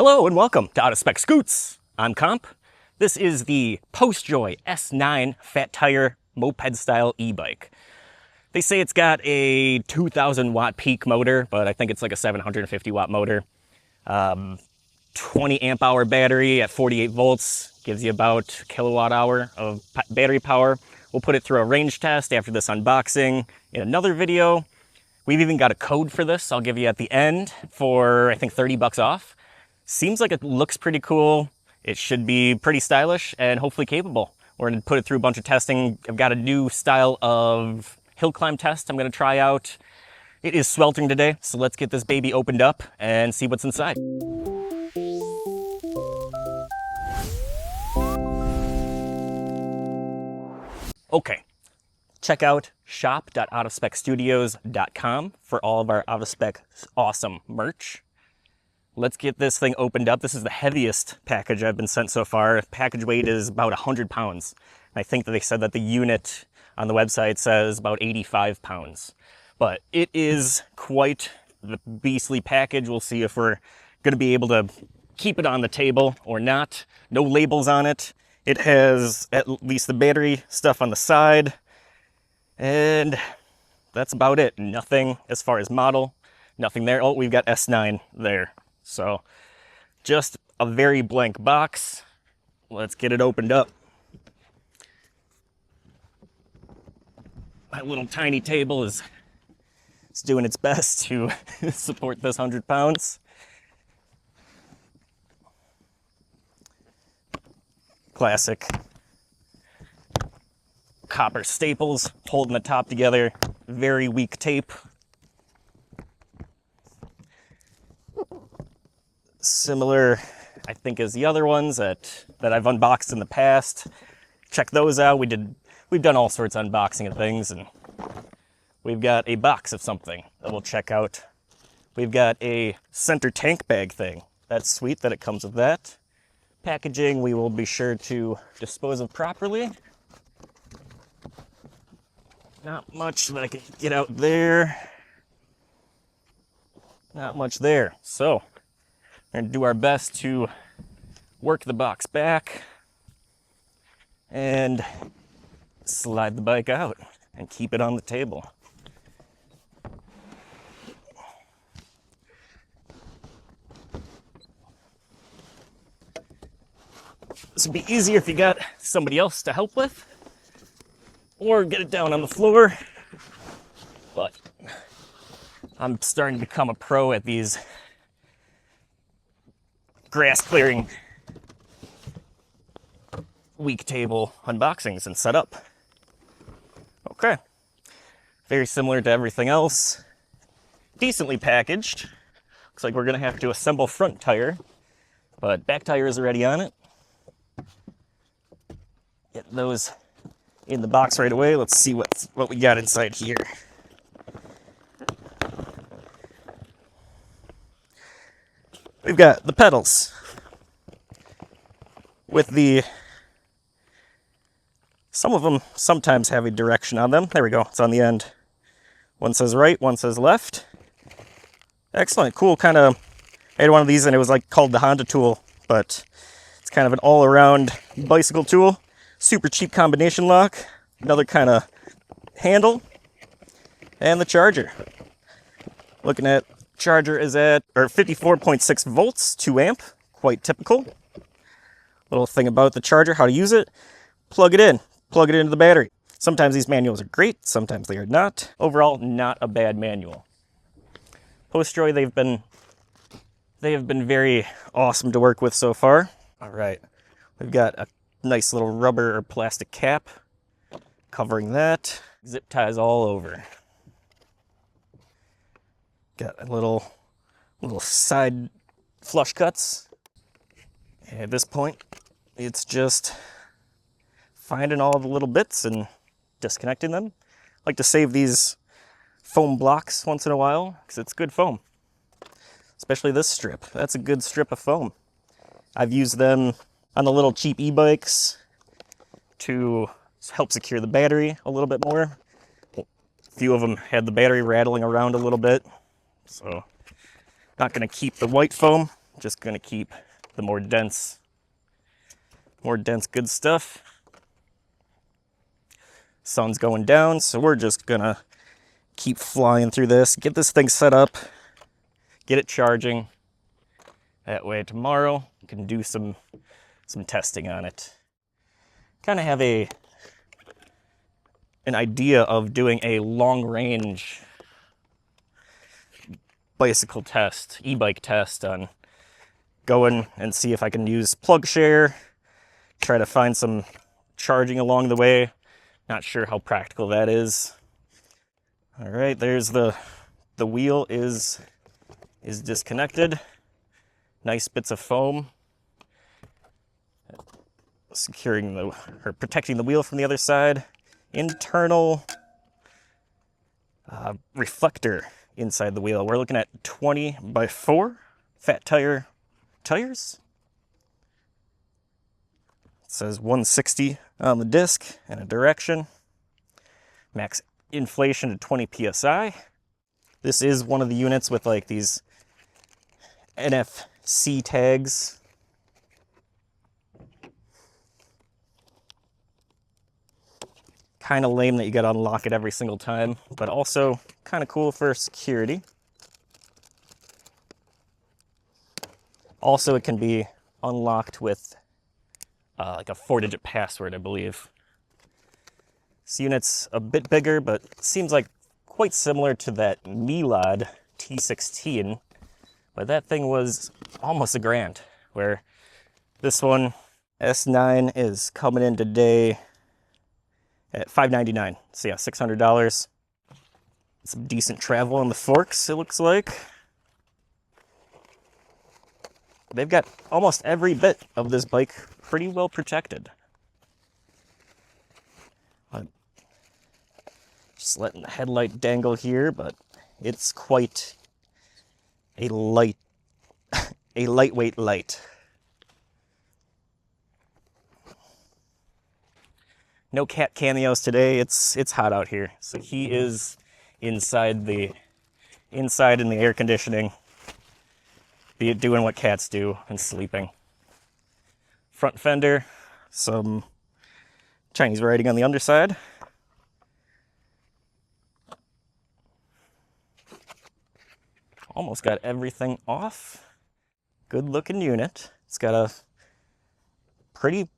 Hello and welcome to Out of Spec Scootz. I'm Comp. This is the PostJoy S9 fat tire moped style e-bike. They say it's got a 2,000 watt peak motor, but I think it's like a 750 watt motor. 20 amp hour battery at 48 volts gives you about a kilowatt hour of battery power. We'll put it through a range test after this unboxing in another video. We've even got a code for this I'll give you at the end for I think 30 bucks off. Seems like it looks pretty cool. It should be pretty stylish and hopefully capable. We're gonna put it through a bunch of testing. I've got a new style of hill climb test I'm gonna try out. It is sweltering today, so let's get this baby opened up and see what's inside. Okay, check out shop.outofspecstudios.com for all of our Out of Spec awesome merch. Let's get this thing opened up. This is the heaviest package I've been sent so far. Package weight is about 100 pounds. I think that they said that the unit on the website says about 85 pounds. But it is quite the beastly package. We'll see if we're going to be able to keep it on the table or not. No labels on it. It has at least the battery stuff on the side. And that's about it. Nothing as far as model. Nothing there. Oh, we've got S9 there. So just a very blank box. Let's get it opened up. My little tiny table is doing its best to support this 100 pounds. Classic copper staples holding the top together. Very weak tape. Similar, I think, as the other ones that I've unboxed in the past. Check those out. We've done all sorts of unboxing of things, and we've got a box of something that we'll check out. We've got a center tank bag thing. That's sweet that it comes with that. Packaging we will be sure to dispose of properly. Not much that I can get out there. Not much there. So we're going to do our best to work the box back and slide the bike out and keep it on the table. This would be easier if you got somebody else to help with or get it down on the floor, but I'm starting to become a pro at these grass clearing weak table unboxings and setup. Okay, very similar to everything else. Decently packaged. Looks like we're gonna have to assemble front tire, but back tire is already on it. Get those in the box right away. Let's see what we got inside here. We've got the pedals with some of them sometimes have a direction on them. There we go, it's on the end. One says right, one says left. Excellent, cool, kind of, I had one of these and it was like called the Honda tool, but it's kind of an all-around bicycle tool. Super cheap combination lock, another kind of handle, and the charger. Looking at charger is at 54.6 volts, 2 amp, quite typical. Little thing about the charger, how to use it, plug it into the battery. Sometimes these manuals are great, sometimes they are not. Overall, not a bad manual. PostJoy, they have been very awesome to work with so far. All right, we've got a nice little rubber or plastic cap covering that. Zip ties all over. Got a little side flush cuts. And at this point, it's just finding all the little bits and disconnecting them. I like to save these foam blocks once in a while because it's good foam. Especially this strip. That's a good strip of foam. I've used them on the little cheap e-bikes to help secure the battery a little bit more. A few of them had the battery rattling around a little bit. So not going to keep the white foam, Just gonna keep the more dense good stuff. Sun's going down, so we're just gonna keep flying through this, get this thing set up, get it charging. That way tomorrow we can do some testing on it. Kind of have an idea of doing a long range bicycle test, e-bike test, on going and see if I can use plug share, try to find some charging along the way. Not sure how practical that is. All right, there's the wheel is disconnected. Nice bits of foam securing or protecting the wheel from the other side. Internal reflector inside the wheel. We're looking at 20 by 4 fat tire tires. It says 160 on the disc and a direction. Max inflation to 20 psi. This is one of the units with like these NFC tags. Kind of lame that you got to unlock it every single time, but also kind of cool for security. Also, it can be unlocked with like a 4-digit password, I believe. This unit's a bit bigger, but seems like quite similar to that Milad T16, but that thing was almost $1,000, where this one, S9, is coming in today at $599. So yeah, $600. Some decent travel on the forks, it looks like. They've got almost every bit of this bike pretty well protected. Just letting the headlight dangle here, but it's quite a lightweight light. No cat cameos today. It's hot out here, so he is inside in the air conditioning, doing what cats do and sleeping. Front fender, some Chinese writing on the underside. Almost got everything off. Good looking unit. It's got a pretty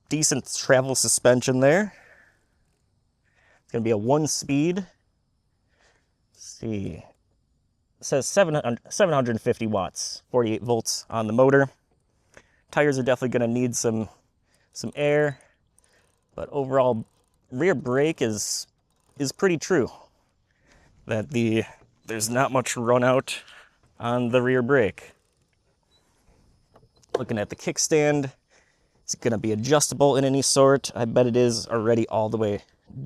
decent travel suspension there. It's going to be a 1-speed. Let's see. It says 750 watts, 48 volts on the motor. Tires are definitely going to need some air, but overall rear brake is pretty true. That there's not much run out on the rear brake. Looking at the kickstand, it's going to be adjustable in any sort. I bet it is already all the way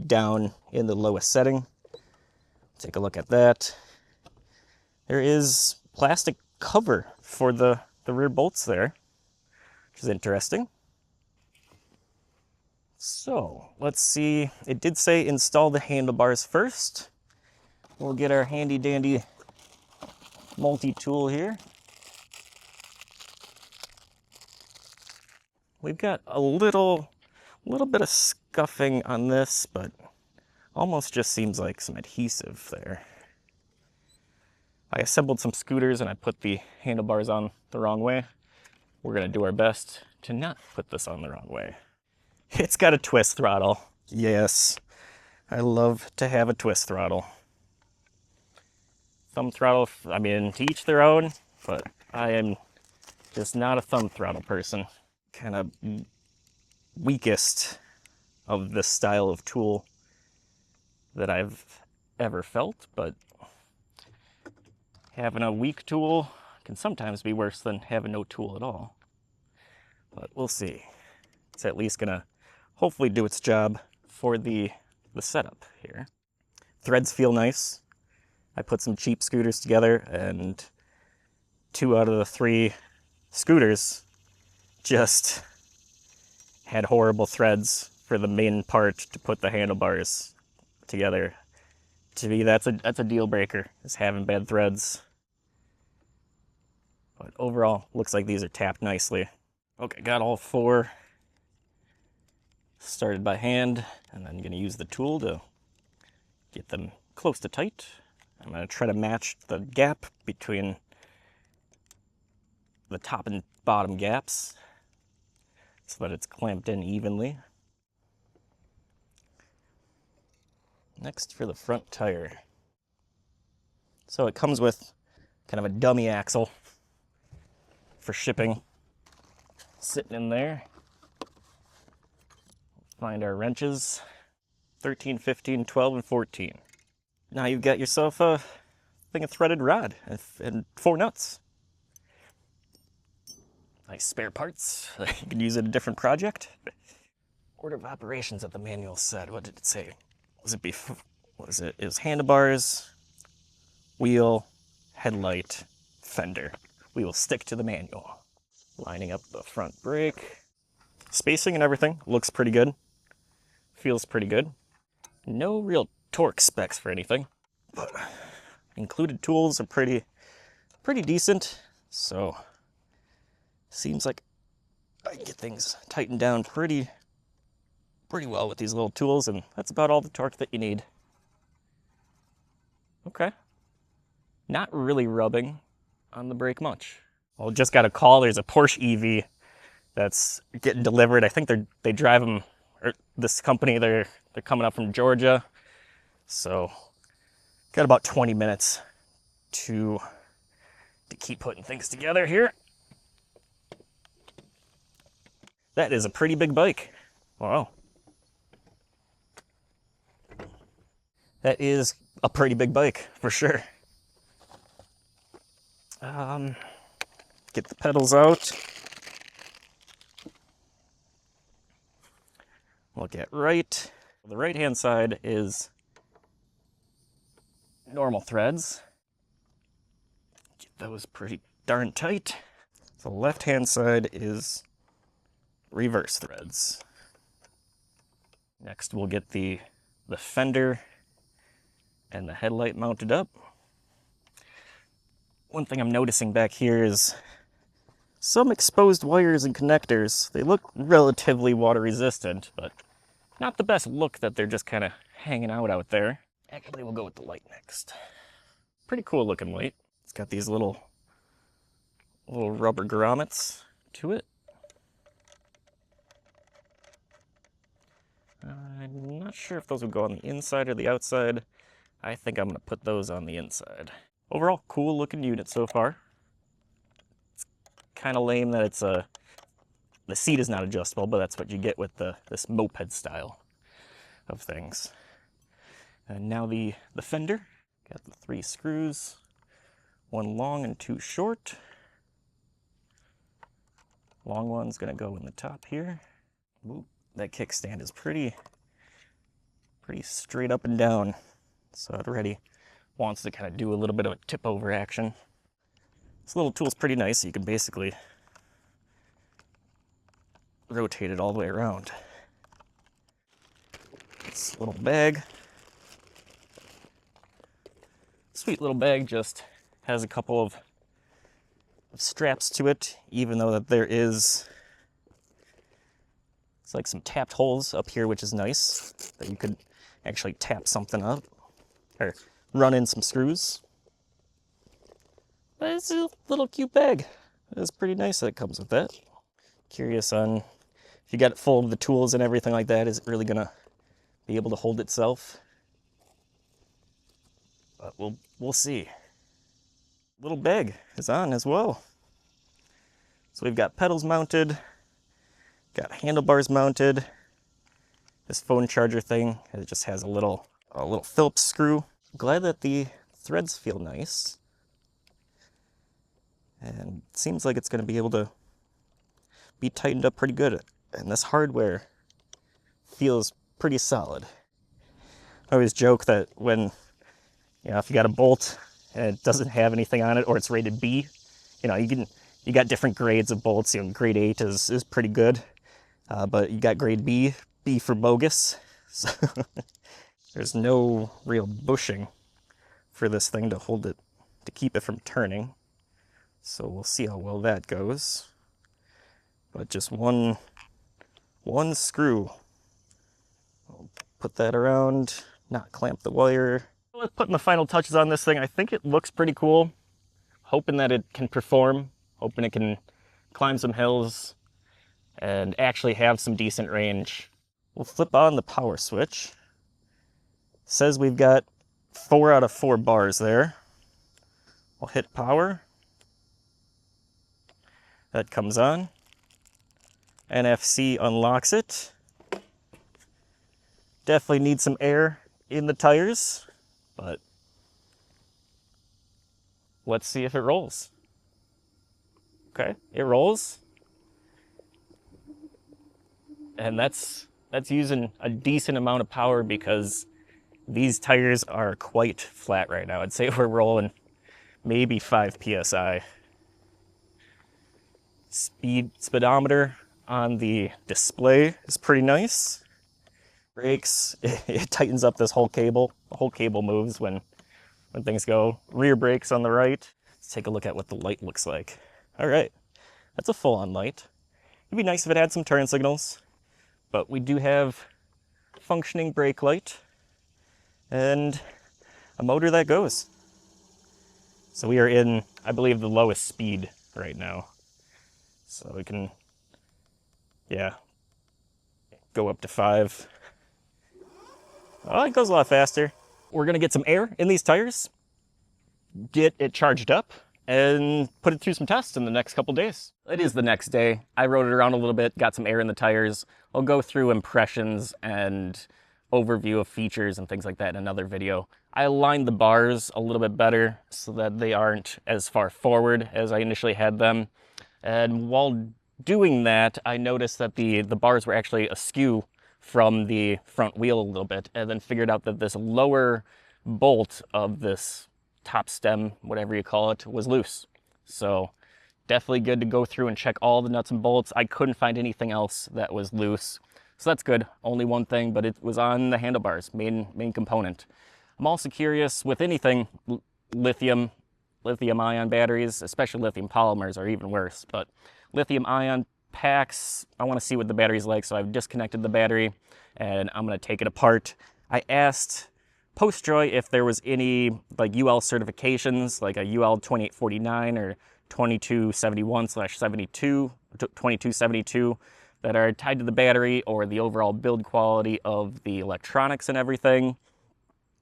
down in the lowest setting. Take a look at that. There is plastic cover for the rear bolts there, which is interesting. So let's see. It did say install the handlebars first. We'll get our handy dandy multi-tool here. We've got a little bit of scuffing on this, but almost just seems like some adhesive there. I assembled some scooters and I put the handlebars on the wrong way. We're gonna do our best to not put this on the wrong way. It's got a twist throttle. Yes, I love to have a twist throttle. Thumb throttle, I mean, to each their own, but I am just not a thumb throttle person. Kind of weakest of this style of tool that I've ever felt, but having a weak tool can sometimes be worse than having no tool at all. But we'll see. It's at least gonna hopefully do its job for the setup here. Threads feel nice. I put some cheap scooters together, and 2 out of the 3 scooters just had horrible threads for the main part to put the handlebars together. To me, that's a deal breaker, is having bad threads. But overall, looks like these are tapped nicely. Okay, got all 4 started by hand, and then I'm going to use the tool to get them close to tight. I'm going to try to match the gap between the top and bottom gaps so that it's clamped in evenly. Next for the front tire. So it comes with kind of a dummy axle for shipping sitting in there. Find our wrenches, 13, 15, 12, and 14. Now you've got yourself a thing of threaded rod and 4 nuts. Nice spare parts. You can use it in a different project. Order of operations that the manual said. What did it say? Was it before? What was it? It was handlebars, wheel, headlight, fender. We will stick to the manual. Lining up the front brake. Spacing and everything looks pretty good. Feels pretty good. No real torque specs for anything, but included tools are pretty decent. So seems like I can get things tightened down pretty well with these little tools, and that's about all the torque that you need. Okay. Not really rubbing on the brake much. Well, just got a call. There's a Porsche EV that's getting delivered. I think they drive them, or this company, they're coming up from Georgia. So got about 20 minutes to keep putting things together here. That is a pretty big bike. Wow. That is a pretty big bike, for sure. Get the pedals out. Look at right. The right-hand side is normal threads. Get those pretty darn tight. The left-hand side is reverse threads. Next, we'll get the fender and the headlight mounted up. One thing I'm noticing back here is some exposed wires and connectors. They look relatively water resistant, but not the best look that they're just kind of hanging out there. Actually, we'll go with the light next. Pretty cool looking light. It's got these little rubber grommets to it. I'm not sure if those will go on the inside or the outside. I think I'm going to put those on the inside. Overall, cool looking unit so far. It's kind of lame that it's the seat is not adjustable, but that's what you get with this moped style of things. And now the fender. Got the 3 screws, 1 long and 2 short. Long one's going to go in the top here. Ooh, that kickstand is pretty straight up and down. So it already wants to kind of do a little bit of a tip over action. This little tool's pretty nice. You can basically rotate it all the way around. This little bag. Sweet little bag, just has a couple of straps to it, even though that there is, it's like some tapped holes up here, which is nice, that you could actually tap something up or run in some screws. But it's a little cute bag. It's pretty nice that it comes with that. Curious on if you got it full of the tools and everything like that, is it really gonna be able to hold itself? But we'll see. Little bag is on as well. So we've got pedals mounted, got handlebars mounted. This phone charger thing, it just has a little Phillips screw. Glad that the threads feel nice. And it seems like it's going to be able to be tightened up pretty good. And this hardware feels pretty solid. I always joke that when, if you got a bolt and it doesn't have anything on it, or it's rated B, you got different grades of bolts. Grade 8 is pretty good, but you got grade B for bogus. So there's no real bushing for this thing to hold it, to keep it from turning. So we'll see how well that goes. But just one screw. I'll put that around, not clamp the wire. Let's put the final touches on this thing. I think it looks pretty cool. Hoping that it can perform, hoping it can climb some hills and actually have some decent range. We'll flip on the power switch. Says we've got 4 out of 4 bars there. We'll hit power. That comes on. NFC unlocks it. Definitely need some air in the tires, but let's see if it rolls. Okay, it rolls. And that's using a decent amount of power because these tires are quite flat right now. I'd say we're rolling maybe 5 psi. Speedometer on the display is pretty nice. Brakes, it tightens up this whole cable. The whole cable moves when things go. Rear brakes on the right. Let's take a look at what the light looks like. All right, that's a full-on light. It'd be nice if it had some turn signals, but we do have functioning brake light and a motor that goes. So we are in, I believe, the lowest speed right now. So we can, yeah, go up to 5. Oh, it goes a lot faster. We're gonna get some air in these tires, get it charged up, and put it through some tests in the next couple days. It is the next day. I rode it around a little bit, got some air in the tires. I'll go through impressions and overview of features and things like that in another video. I aligned the bars a little bit better so that they aren't as far forward as I initially had them. And while doing that, I noticed that the bars were actually askew from the front wheel a little bit, and then figured out that this lower bolt of this top stem, whatever you call it, was loose. So definitely good to go through and check all the nuts and bolts. I couldn't find anything else that was loose. So that's good. Only one thing, but it was on the handlebars, main component. I'm also curious with anything lithium ion batteries, especially lithium polymers are even worse, but lithium ion packs, I want to see what the battery's like, so I've disconnected the battery and I'm going to take it apart. I asked PostJoy if there was any like UL certifications, like a UL 2849 or 2271/2272 that are tied to the battery or the overall build quality of the electronics and everything.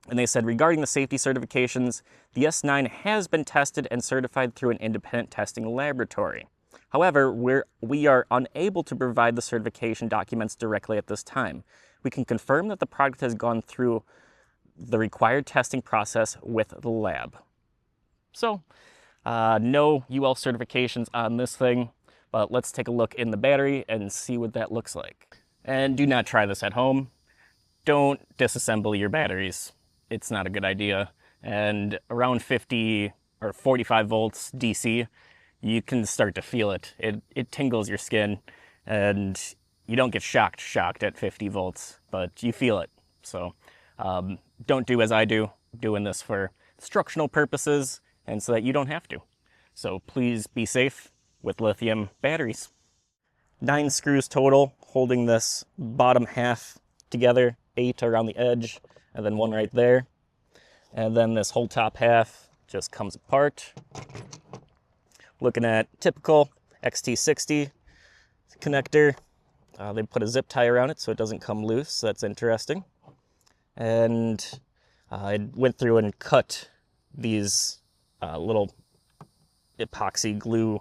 And they said, regarding the safety certifications, the S9 has been tested and certified through an independent testing laboratory. However, we are unable to provide the certification documents directly at this time. We can confirm that the product has gone through the required testing process with the lab. So, no UL certifications on this thing, but let's take a look in the battery and see what that looks like. And do not try this at home. Don't disassemble your batteries. It's not a good idea. And around 50 or 45 volts DC, you can start to feel it. It tingles your skin, and you don't get shocked at 50 volts, but you feel it. So don't do as I do, doing this for instructional purposes and so that you don't have to. So please be safe with lithium batteries. 9 screws total, holding this bottom half together, 8 around the edge, and then 1 right there. And then this whole top half just comes apart. Looking at typical XT60 connector. They put a zip tie around it so it doesn't come loose, so that's interesting. And I went through and cut these little epoxy glue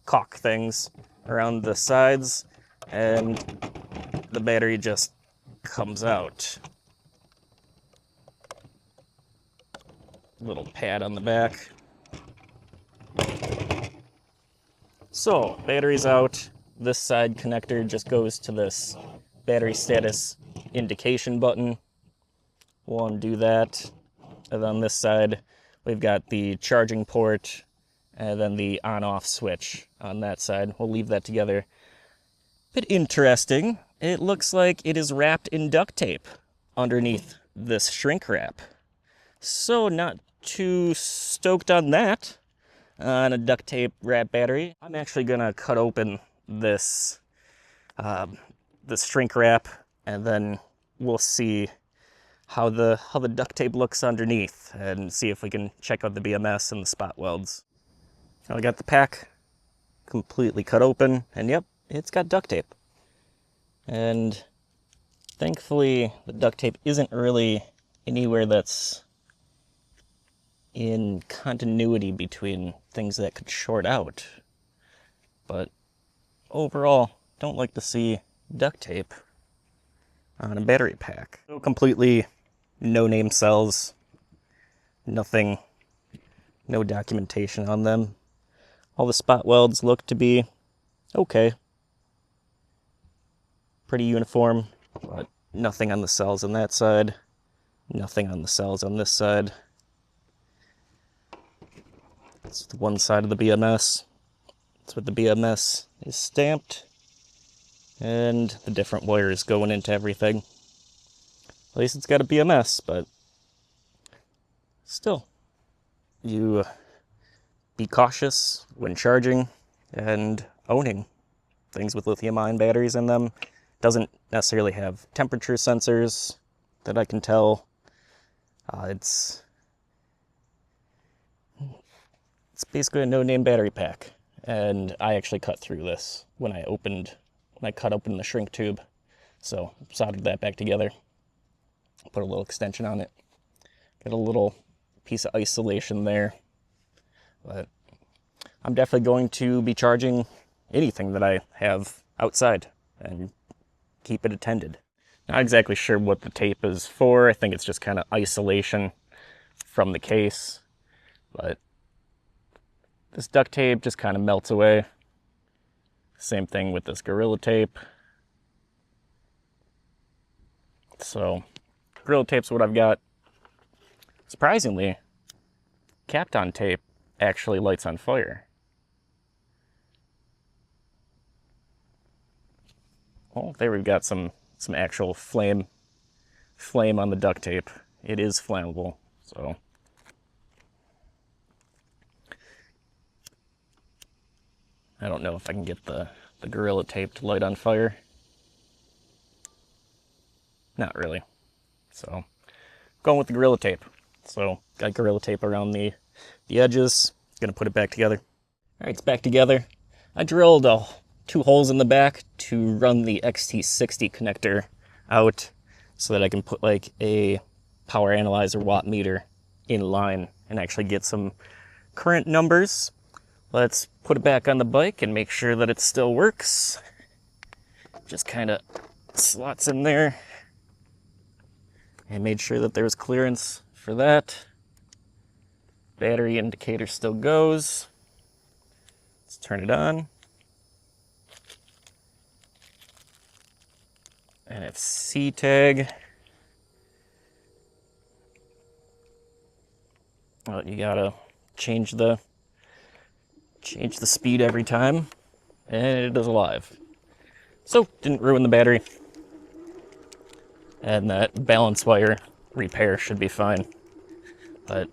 caulk things around the sides, and the battery just comes out. Little pad on the back. So, battery's out. This side connector just goes to this battery status indication button. We'll undo that. And on this side, we've got the charging port and then the on-off switch on that side. We'll leave that together. Bit interesting. It looks like it is wrapped in duct tape underneath this shrink wrap. So not too stoked on that. on a duct tape wrap battery. I'm actually gonna cut open this this shrink wrap, and then we'll see how the duct tape looks underneath and see if we can check out the BMS and the spot welds. I got the pack completely cut open, and yep, it's got duct tape. And thankfully, the duct tape isn't really anywhere that's in continuity between things that could short out. But overall, don't like to see duct tape on a battery pack. So completely no-name cells, nothing, no documentation on them. All the spot welds look to be okay. Pretty uniform, but nothing on the cells on that side, nothing on the cells on this side. It's the one side of the BMS. That's what the BMS is stamped. And the different wires going into everything. At least it's got a BMS, but still, you be cautious when charging and owning things with lithium-ion batteries in them. Doesn't necessarily have temperature sensors that I can tell. It's basically a no-name battery pack, and I actually cut through this when I cut open the shrink tube. So soldered that back together, put a little extension on it, got a little piece of isolation there. But I'm definitely going to be charging anything that I have outside and keep it attended. Not exactly sure what the tape is for. I think it's just kind of isolation from the case, but this duct tape just kind of melts away. Same thing with this Gorilla Tape. So, Gorilla Tape's what I've got. Surprisingly, Kapton tape actually lights on fire. Oh, there we've got some actual flame on the duct tape. It is flammable, so. I don't know if I can get the Gorilla Tape to light on fire. Not really. So, going with the Gorilla Tape. So, got Gorilla Tape around the edges. Gonna put it back together. All right, it's back together. I drilled 2 holes in the back to run the XT60 connector out so that I can put like a power analyzer watt meter in line and actually get some current numbers. Let's put it back on the bike and make sure that it still works. Just kind of slots in there. And made sure that there was clearance for that. Battery indicator still goes. Let's turn it on. NFC tag. Well, you gotta change the speed every time, and it is alive. So, didn't ruin the battery. And that balance wire repair should be fine. But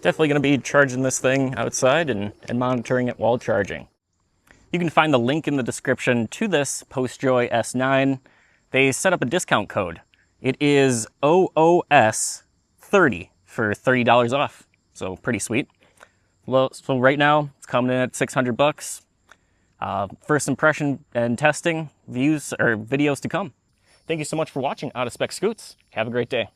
definitely going to be charging this thing outside and monitoring it while charging. You can find the link in the description to this PostJoy S9. They set up a discount code. It is OOS30 for $30 off. So pretty sweet. Well, so right now it's coming in at $600. First impression and testing, views or videos to come. Thank you so much for watching Out of Spec Scootz. Have a great day.